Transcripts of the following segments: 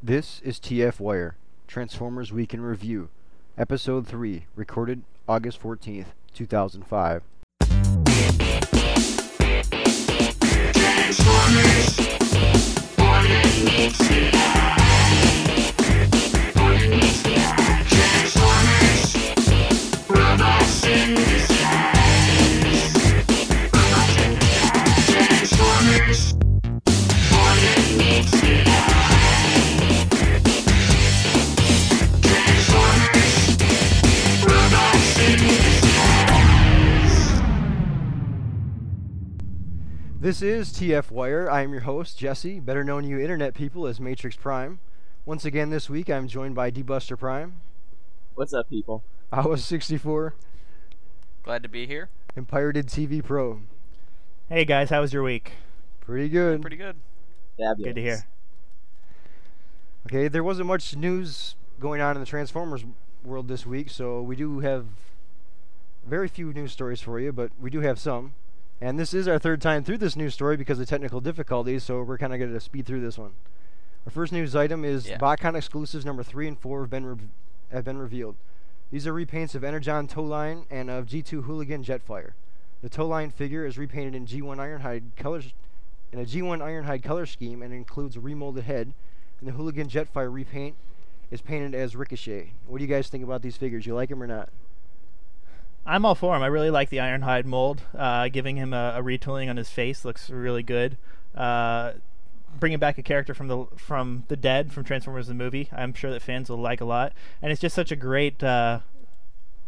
This is TFWIRE, Transformers Week in Review, Episode 3, recorded August 14th, 2005. This is TFWIRE. I am your host, Jesse, better known to you internet people as MatrixPrime. Once again this week, I'm joined by D-Buster Prime. What's up, people? I was 64. Glad to be here. And Pirated TV Pro. Hey guys, how was your week? Pretty good. Pretty good. Fabulous. Good to hear. Okay, there wasn't much news going on in the Transformers world this week, so we do have very few news stories for you, but we do have some. And this is our third time through this news story because of technical difficulties, so we're kind of going to speed through this one. Our first news item is BotCon exclusives number 3 and 4 have been revealed. These are repaints of Energon Towline and of G2 Hooligan Jetfire. The Towline figure is repainted in G1 Ironhide colors, in a G1 Ironhide color scheme, and includes a remolded head. And the Hooligan Jetfire repaint is painted as Ricochet. What do you guys think about these figures? You like them or not? I'm all for him. I really like the Ironhide mold. Giving him a retooling on his face looks really good. Bringing back a character from the dead from Transformers the movie, I'm sure that fans will like a lot. And it's just such a great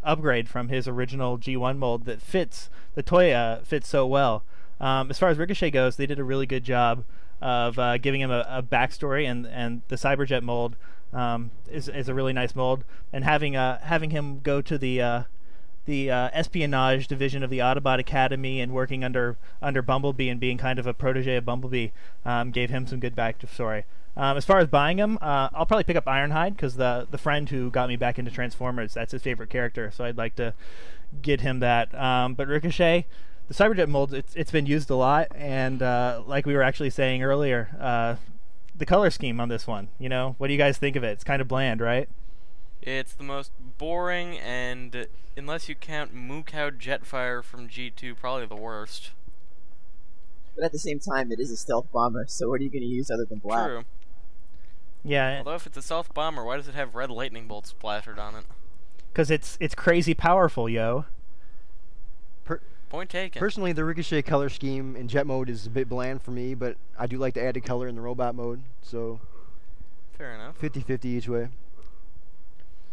upgrade from his original G1 mold that fits. The toy fits so well. As far as Ricochet goes, they did a really good job of giving him a backstory, and the Cyberjet mold is a really nice mold. And having him go to the espionage division of the Autobot Academy and working under Bumblebee and being kind of a protege of Bumblebee gave him some good backstory. As far as buying him, I'll probably pick up Ironhide because the friend who got me back into Transformers, that's his favorite character, so I'd like to get him that. But Ricochet, the Cyberjet mold, it's been used a lot, and like we were actually saying earlier, the color scheme on this one, what do you guys think of it? It's kind of bland, right? It's the most boring, and unless you count Moo Cow Jetfire from G2, probably the worst. But at the same time, it is a stealth bomber, so what are you going to use other than black? True. Yeah. Although if it's a stealth bomber, why does it have red lightning bolts splattered on it? Because it's crazy powerful, yo. Point taken. Personally, the Ricochet color scheme in Jet mode is a bit bland for me, but I do like the added color in the robot mode, so fair enough. 50-50 each way.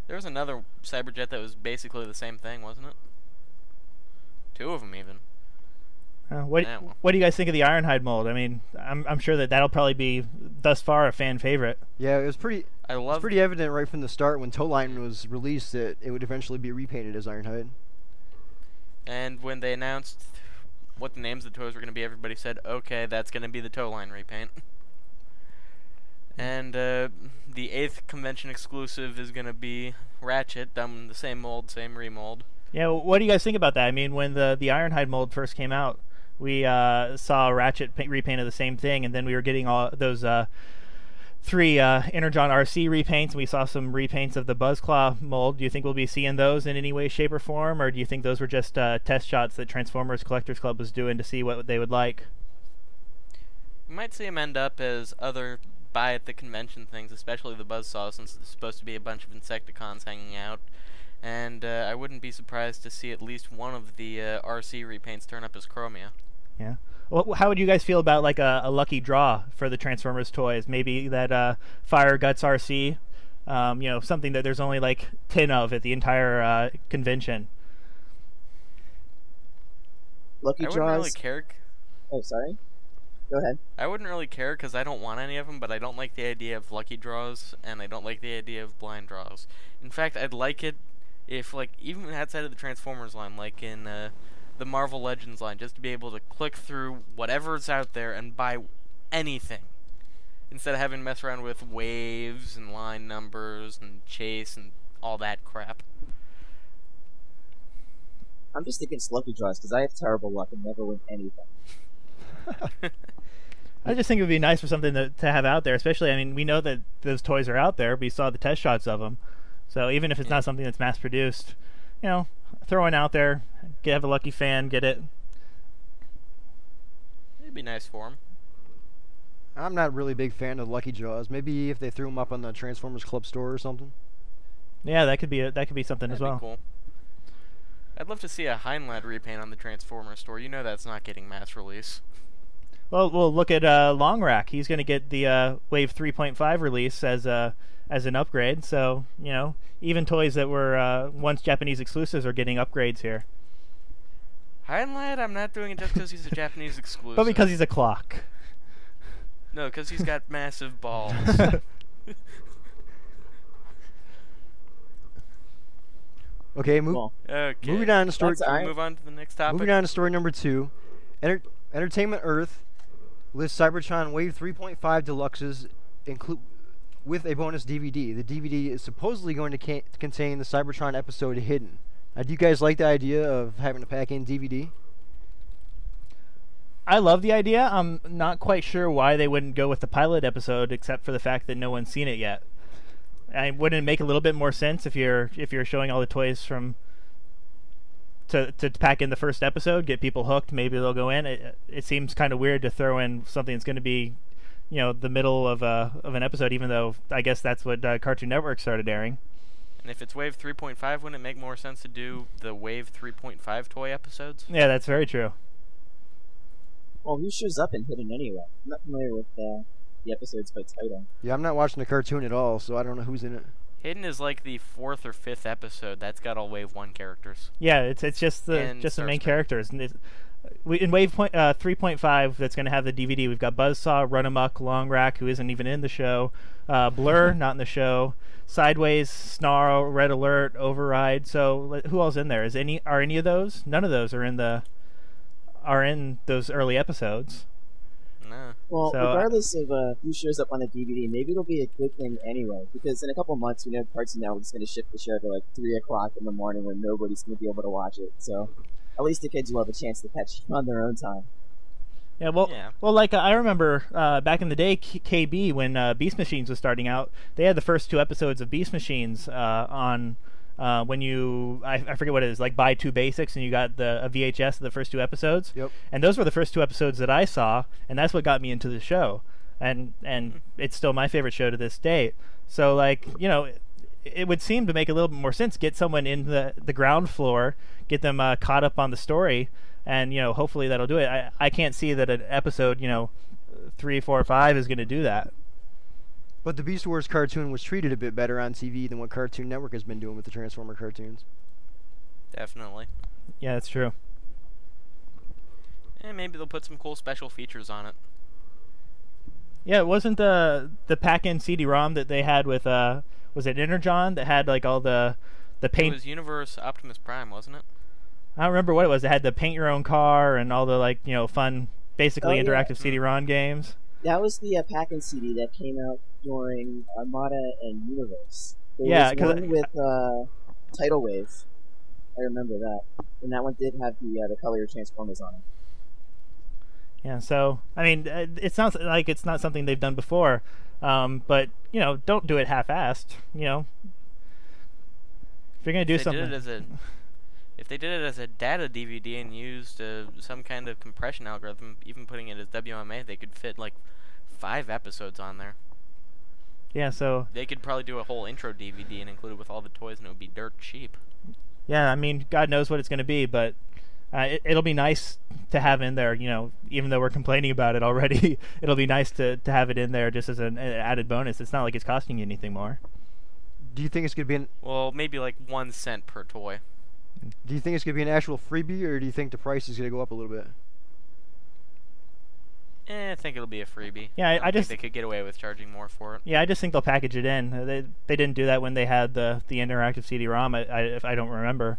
There was another Cyberjet that was basically the same thing, wasn't it? Two of them, even. What do you guys think of the Ironhide mold? I mean, I'm sure that'll probably be thus far a fan favorite. Yeah, it was pretty evident right from the start when Towline was released that it would eventually be repainted as Ironhide. And when they announced what the names of the toys were going to be, everybody said, okay, that's going to be the Towline repaint. And the 8th convention exclusive is going to be Ratchet, done in the same mold, same remold. Yeah, what do you guys think about that? I mean, when the Ironhide mold first came out, we saw Ratchet repaint of the same thing, and then we were getting all those 3 Energon RC repaints, and we saw some repaints of the Buzzclaw mold. Do you think we'll be seeing those in any way, shape, or form, or do you think those were just test shots that Transformers Collectors Club was doing to see what they would like? You might see them end up as other buy at the convention things, especially the Buzzsaw, since it's supposed to be a bunch of Insecticons hanging out. And I wouldn't be surprised to see at least one of the RC repaints turn up as Chromia. Yeah. Well, how would you guys feel about like a lucky draw for the Transformers toys? Maybe that Fire Guts RC, something that there's only like 10 of at the entire convention. Lucky draws. I wouldn't really care. Oh, sorry. Go ahead. I wouldn't really care because I don't want any of them, but I don't like the idea of lucky draws, and I don't like the idea of blind draws. In fact, I'd like it if, like, even outside of the Transformers line, like in the Marvel Legends line, just to be able to click through whatever's out there and buy anything, instead of having to mess around with waves and line numbers and chase and all that crap. I'm just thinking it's lucky draws because I have terrible luck and never win anything. I just think it would be nice for something to have out there, especially, I mean, we know that those toys are out there. We saw the test shots of them. So even if it's not something that's mass-produced, throw one out there, have a lucky fan, get it. It'd be nice for him. I'm not really a big fan of Lucky Draws. Maybe if they threw them up on the Transformers Club store or something. Yeah, that could be something as That'd well. be cool. I'd love to see a Heinlein repaint on the Transformers store. You know that's not getting mass release. Well, look at Long Rack. He's going to get the Wave 3.5 release as an upgrade. So even toys that were once Japanese exclusives are getting upgrades here. Heinlein, I'm not doing it just because he's a Japanese exclusive. But because he's a clock. No, because he's got massive balls. Okay, Okay. moving on to story. Can we move on to the next topic? Moving on to story number 2. Entertainment Earth lists Cybertron Wave 3.5 Deluxes with a bonus DVD. The DVD is supposedly going to contain the Cybertron episode Hidden. Do you guys like the idea of having to pack in DVD? I love the idea. I'm not quite sure why they wouldn't go with the pilot episode, except for the fact that no one's seen it yet. Wouldn't it make a little bit more sense if you're showing all the toys to pack in the first episode, get people hooked, maybe they'll go in. It seems kind of weird to throw in something that's going to be, the middle of an episode, even though I guess that's what Cartoon Network started airing. And if it's Wave 3.5, wouldn't it make more sense to do the Wave 3.5 toy episodes? Yeah, that's very true. Well, who shows up in Hidden anyway? I'm not familiar with the episodes by title. Yeah, I'm not watching the cartoon at all, so I don't know who's in it. Hidden is like the 4th or 5th episode. That's got all Wave 1 characters. Yeah, it's just the main characters. And in Wave 3.5, that's going to have the DVD. We've got Buzzsaw, Run Amok, Long Rack, who isn't even in the show, Blur, not in the show, Sideways, Snarl, Red Alert, Override. So who else in there? Are any of those? None of those are in those early episodes. No. Well, So, regardless of who shows up on the DVD, maybe it'll be a good thing anyway. Because in a couple months, we know Cartoon Network's going to shift the show to like 3 o'clock in the morning when nobody's going to be able to watch it. So at least the kids will have a chance to catch it on their own time. Yeah, well, like I remember back in the day, KB, when Beast Machines was starting out, they had the first 2 episodes of Beast Machines on when I forget what it is, like buy 2 basics and you got a VHS of the first 2 episodes. Yep. And those were the first 2 episodes that I saw, and that's what got me into the show. And it's still my favorite show to this day. So like, it would seem to make a little bit more sense. Get someone in the ground floor, get them caught up on the story, and hopefully that'll do it. I can't see that an episode 3, 4, 5 is going to do that. But the Beast Wars cartoon was treated a bit better on TV than what Cartoon Network has been doing with the Transformer cartoons. Definitely. Yeah, that's true. And maybe they'll put some cool special features on it. Yeah, it wasn't the pack-in CD-ROM that they had with was it Energon that had like all the paint? It was Universe Optimus Prime, wasn't it? I don't remember what it was. It had the paint your own car and all the fun, basically interactive CD-ROM games. That was the pack-in CD that came out during Armada and Universe. There Yeah, was one with Tidal Wave. I remember that, and that one did have the color Transformers on it. Yeah, so I mean, it sounds like it's not something they've done before, but don't do it half-assed. If you're gonna do something, if they did it as a data DVD and used some kind of compression algorithm, even putting it as WMA, they could fit like 5 episodes on there. Yeah, so they could probably do a whole intro DVD and include it with all the toys, and it would be dirt cheap. Yeah, I mean, God knows what it's going to be, but it'll be nice to have in there. Even though we're complaining about it already, it'll be nice to have it in there just as an added bonus. It's not like it's costing you anything more. Do you think it's going to be well, maybe like 1 cent per toy. Do you think it's going to be an actual freebie, or do you think the price is going to go up a little bit? I think it'll be a freebie. Yeah, I just think they could get away with charging more for it. Yeah, I just think they'll package it in. They didn't do that when they had the interactive CD-ROM. If I don't remember.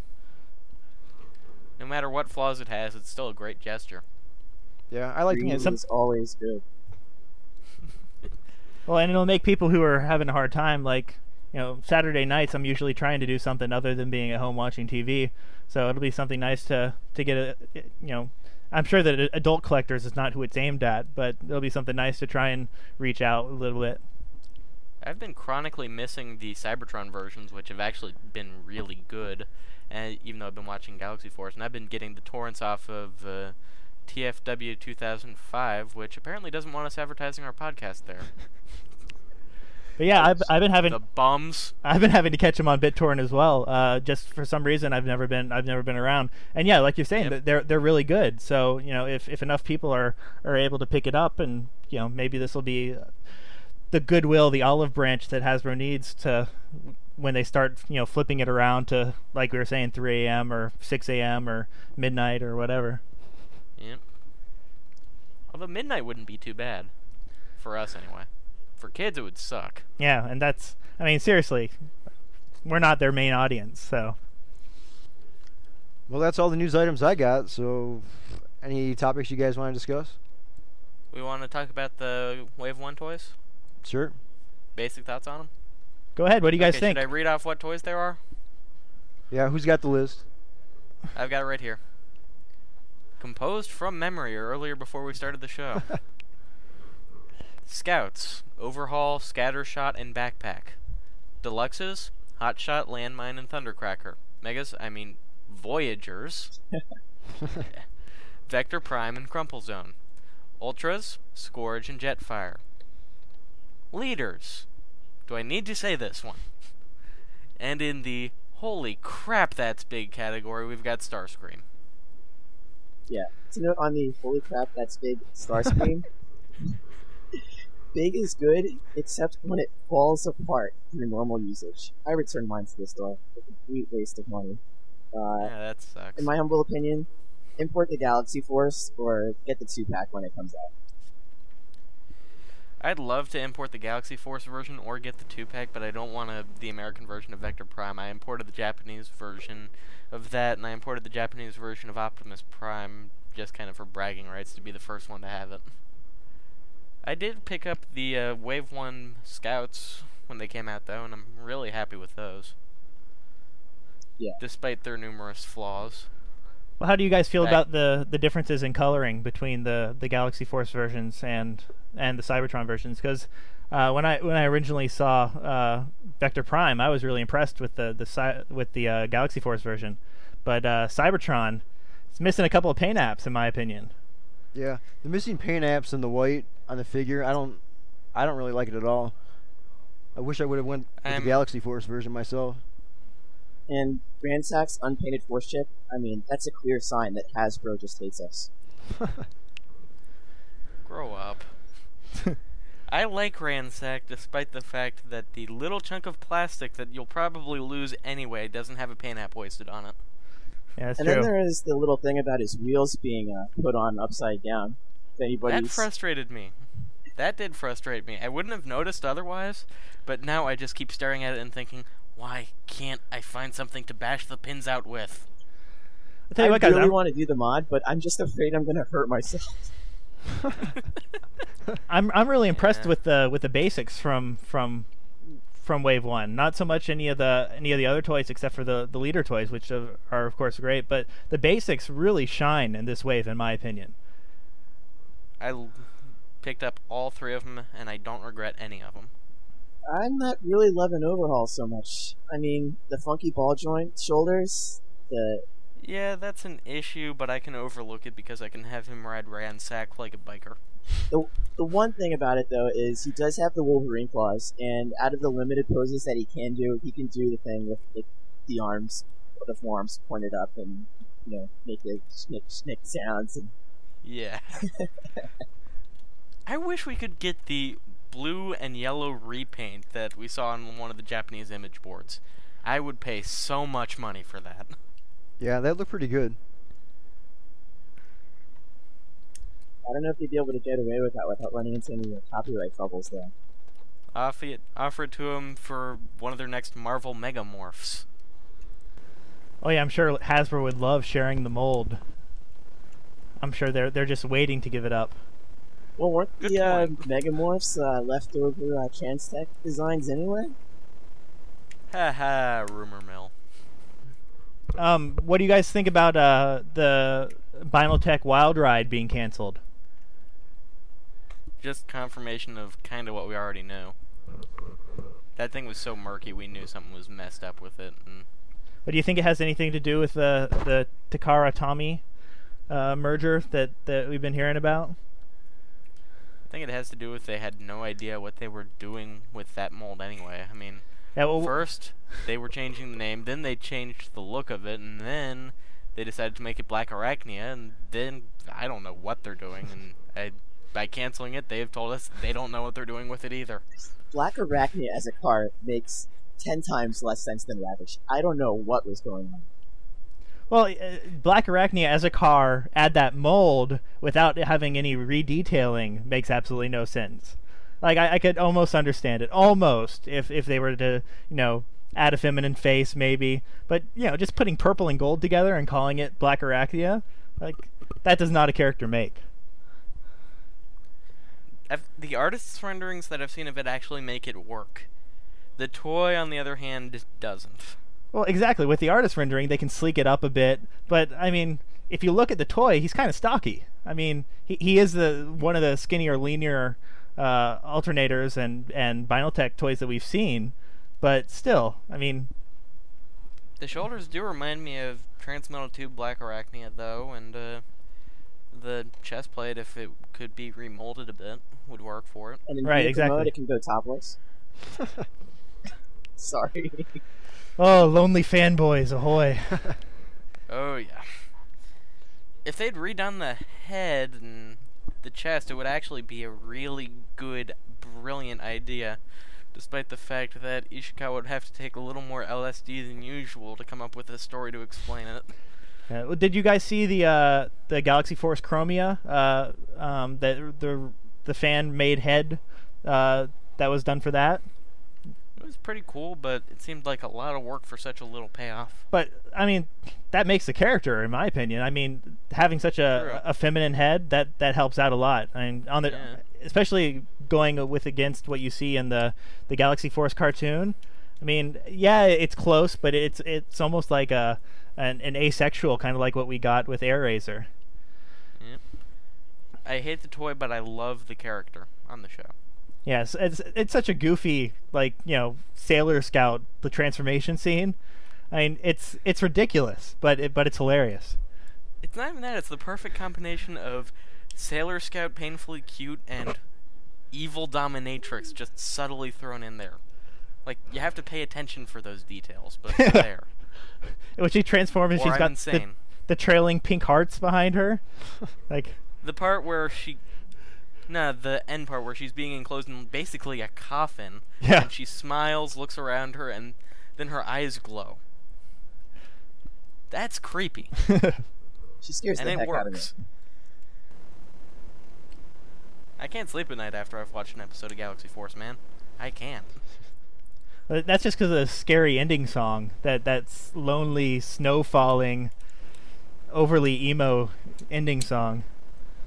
No matter what flaws it has, it's still a great gesture. Yeah, I like it. It's always good. Well, and it'll make people who are having a hard time, like Saturday nights. I'm usually trying to do something other than being at home watching TV. So it'll be something nice to get I'm sure that adult collectors is not who it's aimed at, but it'll be something nice to try and reach out a little bit. I've been chronically missing the Cybertron versions, which have actually been really good. And even though I've been watching Galaxy Force, and I've been getting the torrents off of TFW 2005, which apparently doesn't want us advertising our podcast there. But yeah, I've been having the bums. I've been having to catch them on BitTorrent as well. Just for some reason, I've never been around. And yeah, like you're saying, Yep. they're really good. So if enough people are able to pick it up, and maybe this will be the goodwill, the olive branch that Hasbro needs to when they start flipping it around to, like we were saying, 3 a.m. or 6 a.m. or midnight or whatever. Yep. Although midnight wouldn't be too bad for us anyway. For kids, it would suck. Yeah, and seriously, we're not their main audience, so. Well, that's all the news items I got. So, any topics you guys want to discuss? We want to talk about the Wave 1 toys? Sure. Basic thoughts on them? Go ahead. What do you guys think? Should I read off what toys there are? Yeah, who's got the list? I've got it right here. Composed from memory earlier before we started the show. Scouts, Overhaul, Scattershot, and Backpack. Deluxes, Hotshot, Landmine, and Thundercracker. Megas, Voyagers. Vector Prime and Crumple Zone. Ultras, Scourge, and Jetfire. Leaders. Do I need to say this one? And in the holy crap that's big category, we've got Starscream. Yeah. To note on the holy crap that's big Starscream, big is good, except when it falls apart through normal usage. I return mine to the store. A complete waste of money. Yeah, that sucks. In my humble opinion, import the Galaxy Force or get the 2-pack when it comes out. I'd love to import the Galaxy Force version or get the 2-pack, but I don't want the American version of Vector Prime. I imported the Japanese version of that, and I imported the Japanese version of Optimus Prime just kind of for bragging rights to be the first one to have it. I did pick up the Wave 1 Scouts when they came out, though, and I'm really happy with those. Yeah. Despite their numerous flaws. Well, how do you guys feel about the differences in coloring between the Galaxy Force versions and the Cybertron versions? Because when I originally saw Vector Prime, I was really impressed with the Galaxy Force version, but Cybertron is missing a couple of paint apps in my opinion. Yeah, the missing paint apps and the white on the figure, I don't really like it at all. I wish I would have went with the Galaxy Force version myself. And Ransack's unpainted Force chip, that's a clear sign that Hasbro just hates us. Grow up. I like Ransack despite the fact that the little chunk of plastic that you'll probably lose anyway doesn't have a paint app wasted on it. Yeah, that's and true. Then there is the little thing about his wheels being put on upside down. That frustrated me. That did frustrate me. I wouldn't have noticed otherwise, but now I just keep staring at it and thinking, why can't I find something to bash the pins out with? I'll tell you what, I guys, really want to do the mod, but I'm just afraid I'm going to hurt myself. I'm really impressed with the basics from Wave 1. Not so much any of the other toys except for the leader toys, which are of course great, but the basics really shine in this wave in my opinion. I picked up all 3 of them and I don't regret any of them. I'm not really loving Overhaul so much. The funky ball joint shoulders, Yeah, that's an issue, but I can overlook it because I can have him ride Ransack like a biker. The one thing about it, though, is he does have the Wolverine claws, and out of the limited poses that he can do the thing with the arms, the forearms pointed up, and make the snick sounds. And yeah. I wish we could get the blue and yellow repaint that we saw on one of the Japanese image boards. I would pay so much money for that. Yeah, that looked pretty good. I don't know if they'd be able to get away with that without running into any copyright troubles, though. Offer it to them for one of their next Marvel Megamorphs. Oh yeah, I'm sure Hasbro would love sharing the mold. I'm sure they're just waiting to give it up. Well, weren't the Megamorphs leftover Transtech designs anyway? Haha, rumor mill. What do you guys think about the Binaltech Wild Ride being canceled? Just confirmation of kind of what we already knew. That thing was so murky, we knew something was messed up with it. And But do you think it has anything to do with the Takara Tommy merger that we've been hearing about? I think it has to do with they had no idea what they were doing with that mold anyway. I mean, Yeah, well, first they were changing the name, then they changed the look of it, and then they decided to make it Black Arachnia, and then I don't know what they're doing. And by canceling it, they have told us they don't know what they're doing with it either. Black Arachnia as a car makes 10 times less sense than Ravish. I don't know what was going on. Well, Black Arachnia as a car, add that mold without having any redetailing makes absolutely no sense. Like, I could almost understand it. Almost, if they were to, add a feminine face, maybe. But, just putting purple and gold together and calling it Black Arachnia, like, that does not a character make. The artist's renderings that I've seen of it actually make it work. The toy, on the other hand, doesn't. Well, exactly. With the artist rendering, they can sleek it up a bit. But, I mean, if you look at the toy, he's kind of stocky. I mean, he is one of the skinnier, leaner alternators and Binaltech toys that we've seen. But still, I mean... The shoulders do remind me of Transmetal Tube Black Arachnia, though, and the chest plate, if it could be remolded a bit, would work for it. And in Right, vehicle exactly. mode, it can go topless. Sorry. Oh, lonely fanboys, ahoy. Oh, yeah. If they'd redone the head and the chest, it would actually be a really good, brilliant idea, despite the fact that Ishikawa would have to take a little more LSD than usual to come up with a story to explain it. Well, did you guys see the Galaxy Force Chromia? The fan-made head that was done for that? It was pretty cool, but it seemed like a lot of work for such a little payoff. But, I mean, that makes the character, in my opinion. I mean, having such a feminine head, that helps out a lot. I mean, especially going against what you see in the Galaxy Force cartoon. I mean, yeah, it's close, but it's almost like an asexual, kind of like what we got with AirRaiser. Yep. I hate the toy, but I love the character on the show. Yes, it's such a goofy, like, Sailor Scout, the transformation scene. I mean, it's ridiculous, but it's hilarious. It's not even that, it's the perfect combination of Sailor Scout painfully cute and evil dominatrix just subtly thrown in there. Like, you have to pay attention for those details, but they're there. When she transforms, Or she's I'm got insane. the trailing pink hearts behind her. Like, The part where the end part where she's being enclosed in basically a coffin. Yeah. And she smiles, looks around her, and then her eyes glow. That's creepy. She scares And the it heck out of me. works. I can't sleep at night after I've watched an episode of Galaxy Force, man. I can't. that's just because of the scary ending song. That's lonely, snow falling, overly emo ending song.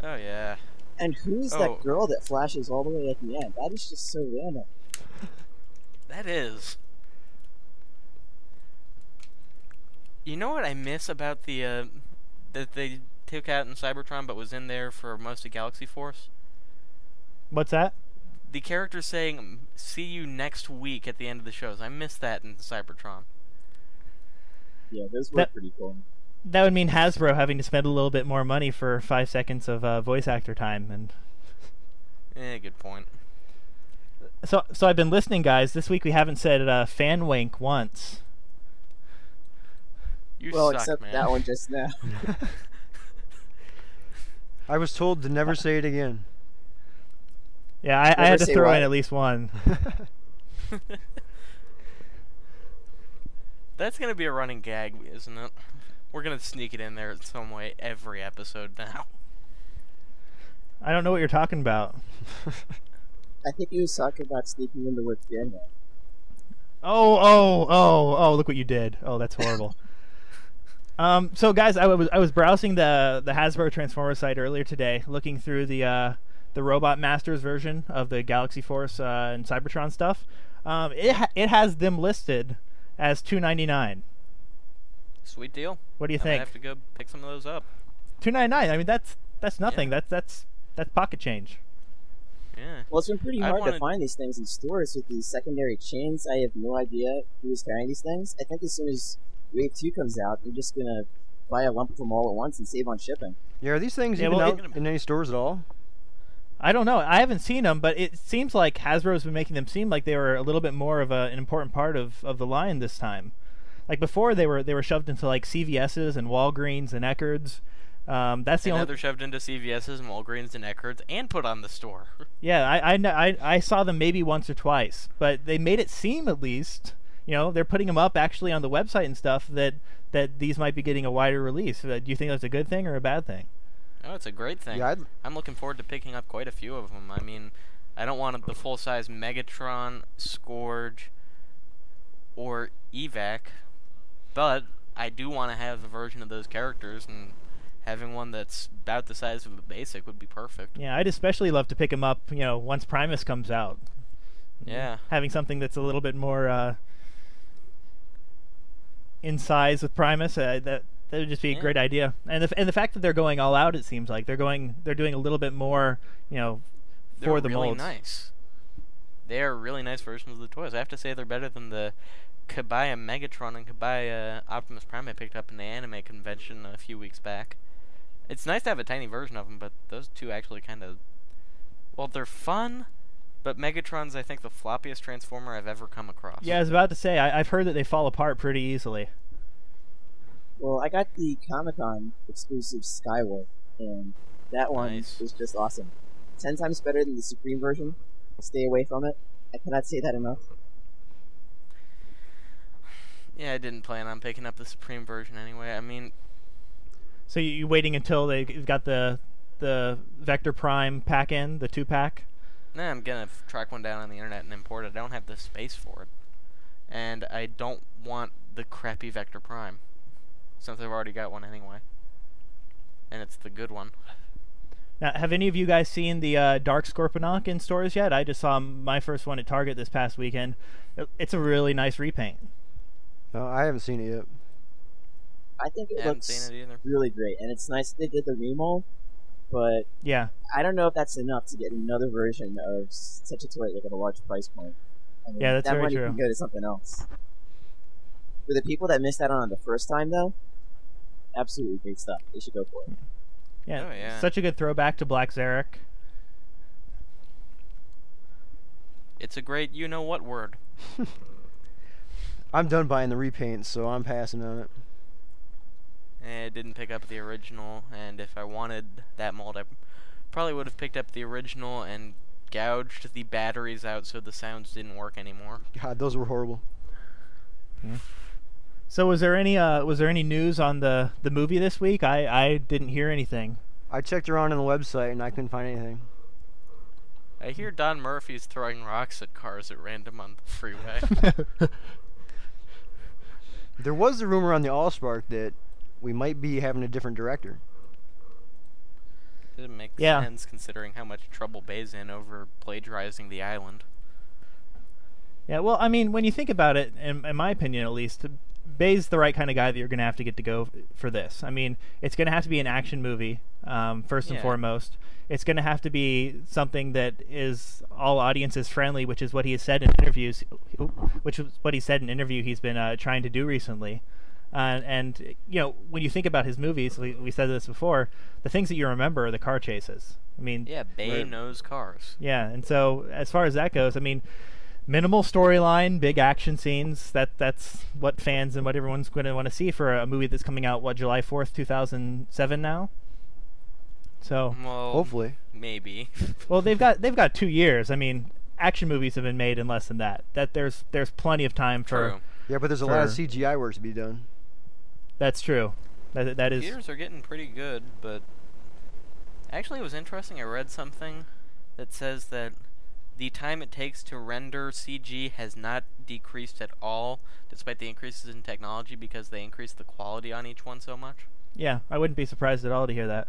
Oh, yeah. And who's that girl that flashes all the way at the end? That is just so random. That is. You know what I miss about the, that they took out in Cybertron but was in there for most of Galaxy Force? What's that? The character saying, "See you next week" at the end of the shows. I miss that in Cybertron. Yeah, those were pretty cool. That would mean Hasbro having to spend a little bit more money for 5 seconds of voice actor time, and Good point. so I've been listening, guys. This week we haven't said fan wank once. You Well, suck, except man. that one just now. I was told to never say it again. Yeah, I Never had to say throw what? in at least one. That's gonna be a running gag, isn't it? We're gonna sneak it in there in some way every episode now. I don't know what you're talking about. I think he was talking about sneaking into with Daniel. Oh! Look what you did. Oh, that's horrible. So guys, I was browsing the Hasbro Transformers site earlier today, looking through the Robot Masters version of the Galaxy Force and Cybertron stuff. It has them listed as $2.99. Sweet deal. What do you I might think? have to go pick some of those up. $2.99. I mean, that's nothing. Yeah. That's pocket change. Yeah. Well, it's been pretty I hard to wanted- find these things in stores with these secondary chains. I have no idea who's carrying these things. I think as soon as Wave 2 comes out, they're just going to buy a lump of them all at once and save on shipping. Yeah, are these things Yeah, even well, out in any stores at all? I don't know. I haven't seen them, but it seems like Hasbro's been making them seem like they were a little bit more of an important part of the line this time. Like before, they were shoved into like CVS's and Walgreens and Eckerd's. That's the And now only. they're shoved into CVS's and Walgreens and Eckerd's and put on the store. Yeah, I saw them maybe once or twice, but they made it seem at least, they're putting them up actually on the website and stuff that these might be getting a wider release. Do you think that's a good thing or a bad thing? Oh, it's a great thing. Yeah, I'm looking forward to picking up quite a few of them. I mean, I don't want the full-size Megatron, Scourge, or Evac, but I do want to have a version of those characters, and having one that's about the size of a basic would be perfect. Yeah, I'd especially love to pick them up, once Primus comes out. Yeah. Having something that's a little bit more in size with Primus, that would just be a great idea. And the fact that they're going all out, it seems like they're doing a little bit more, for They're the really molds. nice. They are really nice versions of the toys. I have to say they're better than the Kabaya Megatron and Kabaya Optimus Prime I picked up in the anime convention a few weeks back. It's nice to have a tiny version of them, but those two actually kind of... Well, they're fun, but Megatron's, I think, the floppiest Transformer I've ever come across. Yeah, I was about to say, I've heard that they fall apart pretty easily. Well, I got the Comic-Con exclusive Skywolf, and that one Nice. was just awesome. 10 times better than the Supreme version. Stay away from it. I cannot say that enough. Yeah, I didn't plan on picking up the Supreme version anyway. I mean, So you waiting until they've got the Vector Prime pack in, the 2-pack? nah, I'm gonna track one down on the internet and import it. I don't have the space for it. And I don't want the crappy Vector Prime, since I've already got one anyway. And it's the good one. Now, have any of you guys seen the Dark Scorponok in stores yet? I just saw my first one at Target this past weekend. It's a really nice repaint. No, I haven't seen it yet. I think it Haven't looks seen it either. really great, and it's nice they did the remold, but Yeah. I don't know if that's enough to get another version of such a toy like at a large price point. I mean, Yeah, that's that very money true. can go to something else. For the people that missed out on it the first time, though, absolutely great stuff. They should go for it. Yeah, Oh, yeah. such a good throwback to Black Zarek. It's a great you-know-what word. I'm done buying the repaints, so I'm passing on it. I didn't pick up the original, and if I wanted that mold, I probably would have picked up the original and gouged the batteries out so the sounds didn't work anymore. God, those were horrible. So was there any news on the movie this week? I didn't hear anything. I checked around on the website and I couldn't find anything. I hear Don Murphy's throwing rocks at cars at random on the freeway. There was the rumor on the Allspark that we might be having a different director. Didn't make Yeah. sense considering how much trouble Bay's in over plagiarizing the island. Yeah, well, I mean, when you think about it, in my opinion at least, Bay's the right kind of guy that you're going to have to get to go for this. I mean, it's going to have to be an action movie, first and Yeah. foremost. It's going to have to be something that is all audiences friendly, which is what he has said in interviews, which is what he said in an interview he's been trying to do recently. And when you think about his movies, we said this before, the things that you remember are the car chases. I mean, Yeah, Bay Right. knows cars. yeah, and so as far as that goes, I mean, minimal storyline, big action scenes. That's what fans and what everyone's going to want to see for a movie that's coming out July 4th, 2007 now. So, Well, Hopefully. maybe. well, they've got 2 years. I mean, action movies have been made in less than that. There's plenty of time for. True. Yeah, but there's a lot of For- CGI work to be done. That's true. That is. Theaters are getting pretty good, but actually it was interesting. I read something that says that the time it takes to render CG has not decreased at all, despite the increases in technology, because they increased the quality on each one so much. Yeah, I wouldn't be surprised at all to hear that.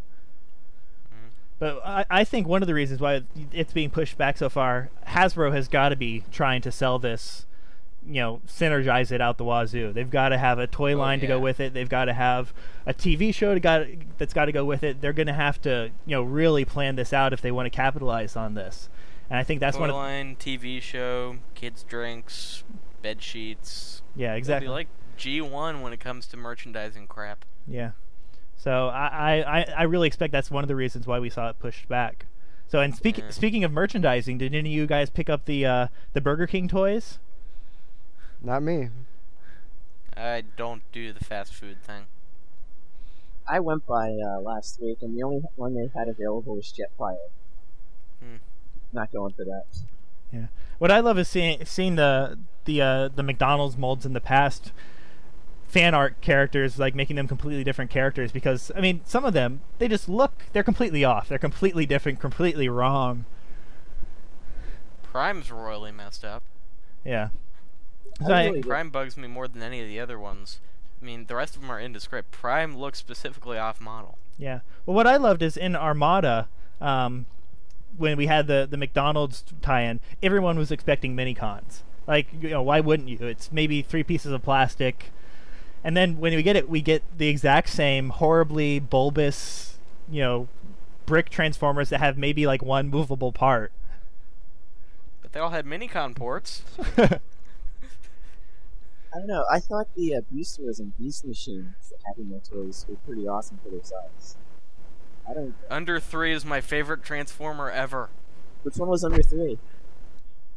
Mm. But I think one of the reasons why it's being pushed back so far, Hasbro has got to be trying to sell this synergize it out the wazoo. They've got to have a toy line to go with it. They've got to have a TV show that's got to go with it. They're going to have to really plan this out if they want to capitalize on this. And I think that's toy line, TV show, kids drinks, bed sheets. Yeah, exactly. It'll be like G1 when it comes to merchandising crap. Yeah. So I really expect that's one of the reasons why we saw it pushed back. So, and speaking of merchandising, did any of you guys pick up the Burger King toys? Not me. I don't do the fast food thing. I went by last week, and the only one they had available was TFWIRE. Not going for that. Yeah. What I love is seeing the McDonald's molds in the past, fan art characters, like making them completely different characters, because I mean some of them, they're completely off, they're completely different, completely wrong. Prime's royally messed up. Yeah. Prime bugs me more than any of the other ones. I mean, the rest of them are indescript. Prime looks specifically off model. Yeah. Well, what I loved is in Armada, when we had the McDonald's tie-in, everyone was expecting mini-cons. Like, why wouldn't you? It's maybe 3 pieces of plastic. And then when we get the exact same horribly bulbous, brick transformers that have maybe like one movable part. But they all had mini-con ports. I don't know. I thought the boosters and beast machines that had in their toys were pretty awesome for their size. Under 3 is my favorite transformer ever. Which one was under 3?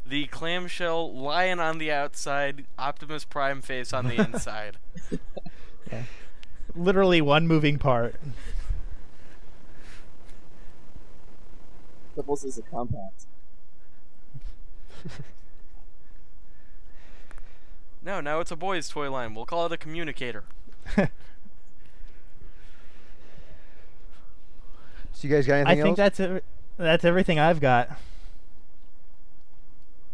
The clamshell lion on the outside, Optimus Prime face on the inside. Yeah. Literally one moving part. Doubles as a compact. No, now it's a boys' toy line. We'll call it a communicator. So you guys got anything else? I think that's everything I've got.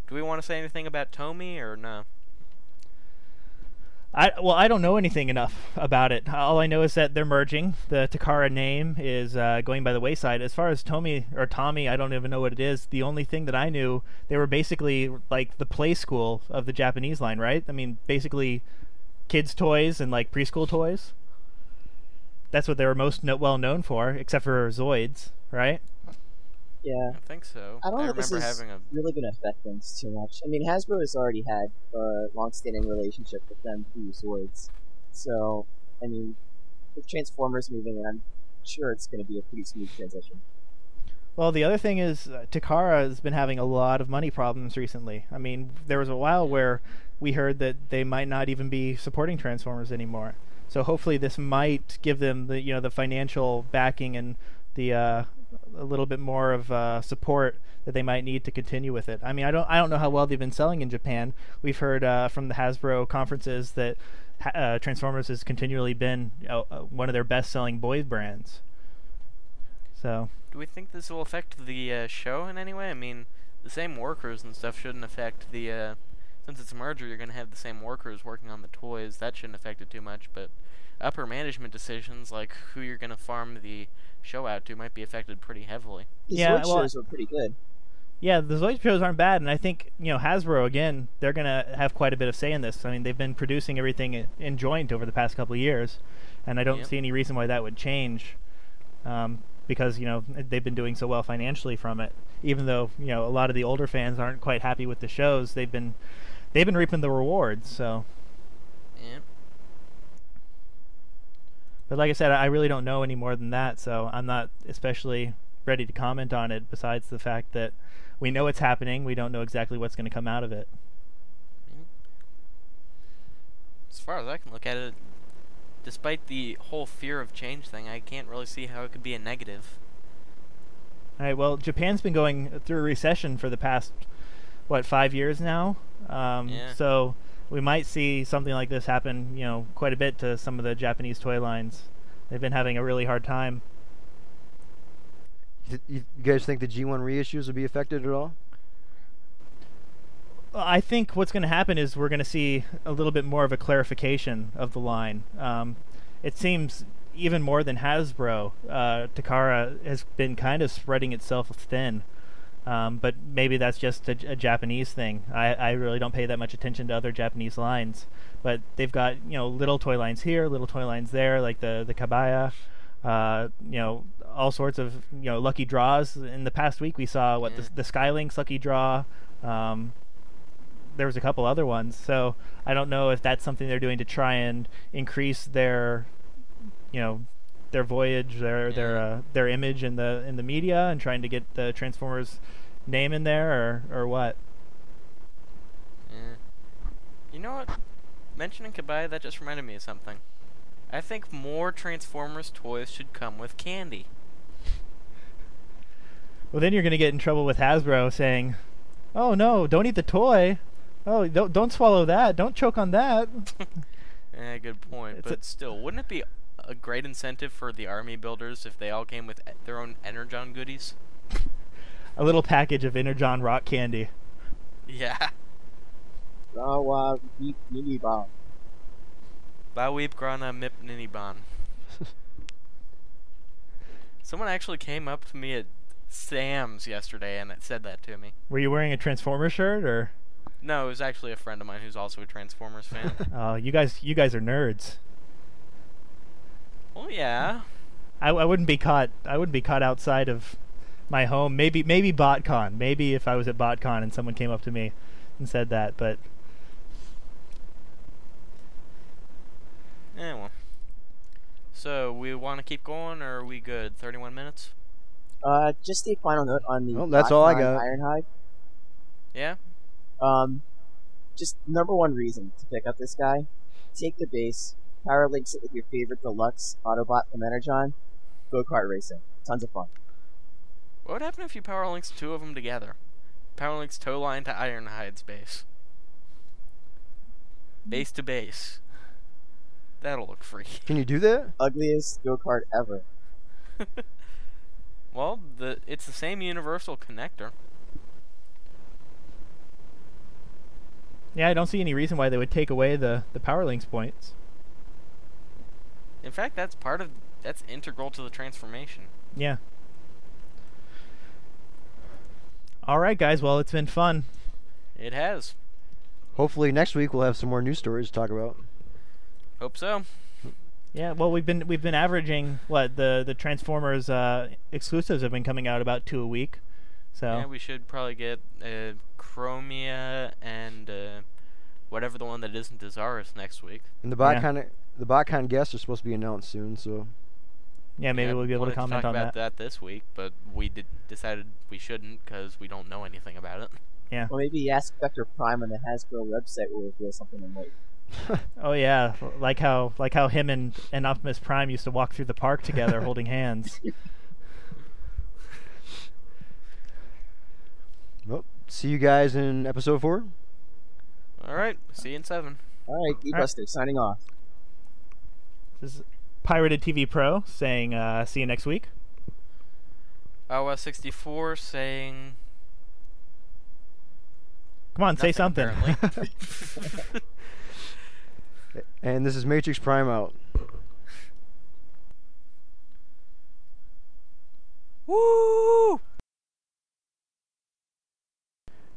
Do we want to say anything about Tomy or no? I don't know anything enough about it. All I know is that they're merging. The Takara name is going by the wayside. As far as Tommy, I don't even know what it is. The only thing that I knew, they were basically like the play school of the Japanese line, right? I mean, basically kids' toys and like preschool toys. That's what they were most well known for, except for Zoids, right? Yeah. I think so. I don't know if this is having really going to affect things too much. I mean, Hasbro has already had a long-standing relationship with them through Zoids. So, I mean, with Transformers moving in, I'm sure it's going to be a pretty smooth transition. Well, the other thing is Takara has been having a lot of money problems recently. I mean, there was a while where we heard that they might not even be supporting Transformers anymore. So hopefully this might give them the the financial backing and the a little bit more of support that they might need to continue with it. I mean, I don't know how well they've been selling in Japan. We've heard from the Hasbro conferences that Transformers has continually been one of their best-selling boy brands. So, do we think this will affect the show in any way? I mean, the same workers and stuff shouldn't affect the. Since it's a merger, you're going to have the same workers working on the toys. That shouldn't affect it too much, but upper management decisions, like who you're going to farm the show out to, might be affected pretty heavily. The Zoid shows were pretty good. Yeah, the Zoid shows aren't bad, and I think, Hasbro, again, they're going to have quite a bit of say in this. I mean, they've been producing everything in joint over the past couple of years, and I don't see any reason why that would change, because, they've been doing so well financially from it. Even though, a lot of the older fans aren't quite happy with the shows, they've been reaping the rewards, so. Yeah. But like I said, I really don't know any more than that, so I'm not especially ready to comment on it, besides the fact that we know it's happening, we don't know exactly what's going to come out of it. As far as I can look at it, despite the whole fear of change thing, I can't really see how it could be a negative. Alright, well, Japan's been going through a recession for the past, 5 years now? So we might see something like this happen, quite a bit to some of the Japanese toy lines. They've been having a really hard time. You guys think the G1 reissues will be affected at all? I think what's going to happen is we're going to see a little bit more of a clarification of the line. It seems even more than Hasbro, Takara has been kind of spreading itself thin. But maybe that's just a Japanese thing. I really don't pay that much attention to other Japanese lines. But they've got, little toy lines here, little toy lines there, like the kabaya, all sorts of, lucky draws. In the past week, we saw, the Skylinks lucky draw. There was a couple other ones. So I don't know if that's something they're doing to try and increase their, their voyage, their image in the media, and trying to get the Transformers name in there, or what. Yeah. You know what? Mentioning Kabaya, that just reminded me of something. I think more Transformers toys should come with candy. Well, then you're going to get in trouble with Hasbro saying, "Oh no, don't eat the toy. Oh, don't swallow that. Don't choke on that." Yeah, good point. But still, wouldn't it be a great incentive for the army builders if they all came with their own Energon goodies? A little package of Energon rock candy. Yeah. Mini-bomb. Baweep Grana Mip Niniban. Someone actually came up to me at Sam's yesterday and said that to me. Were you wearing a Transformers shirt, or? No, it was actually a friend of mine who's also a Transformers fan. Oh, you guys are nerds. Well, yeah. I wouldn't be caught. I wouldn't be caught outside of my home. Maybe BotCon. Maybe if I was at BotCon and someone came up to me and said that, but. Yeah, well. So, we want to keep going, or are we good? 31 minutes? Just a final note on the that's all I got. Ironhide. Yeah? Just number one reason to pick up this guy. Take the base, power links it with your favorite deluxe Autobot from Energon, go-kart racing. Tons of fun. What would happen if you power links two of them together? Power links tow line to Ironhide's base. Base to base. That'll look freaky. Can you do that? Ugliest go-kart ever. Well, it's the same universal connector. Yeah, I don't see any reason why they would take away the power links points. In fact, that's integral to the transformation. Yeah. All right, guys. Well, it's been fun. It has. Hopefully next week we'll have some more news stories to talk about. Hope so. Yeah. Well, we've been averaging the Transformers exclusives have been coming out about 2 a week. So yeah, we should probably get Chromia and whatever the one that isn't Dezaris next week. And the BotCon guests are supposed to be announced soon, so. Yeah, maybe we'll be able to comment on that. Talk about that this week, but we decided we shouldn't because we don't know anything about it. Yeah. Well, maybe Ask Vector Prime on the Hasbro website will reveal something in late. Oh yeah, like how him and Optimus Prime used to walk through the park together holding hands. Well, see you guys in episode 4. All right, see you in 7. All right, E-Buster, signing off. This is Pirated TV Pro saying see you next week. OS64 saying. Come on, say something. And this is MatrixPrime out. Woo!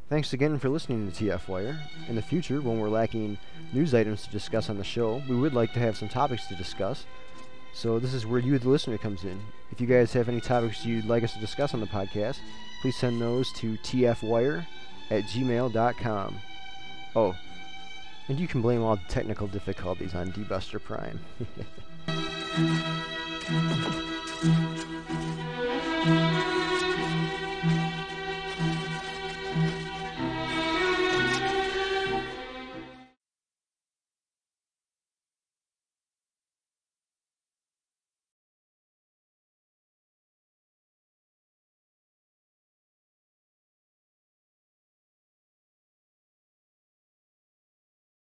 Thanks again for listening to TFWIRE. In the future, when we're lacking news items to discuss on the show, we would like to have some topics to discuss. So this is where you, the listener, comes in. If you guys have any topics you'd like us to discuss on the podcast, please send those to tfwire@gmail.com. Oh, and you can blame all the technical difficulties on D-Buster Prime.